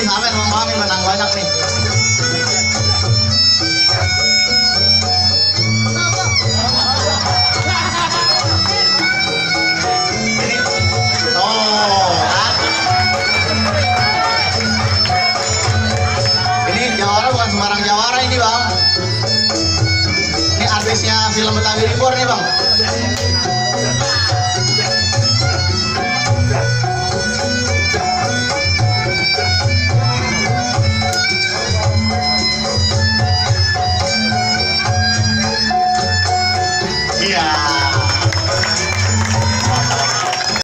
nih, Amin Bang Mami menang banyak nih. Ini, oh kan. Ini jawara bukan sembarang jawara ini Bang. Ini artisnya film Betawi Libur nih Bang.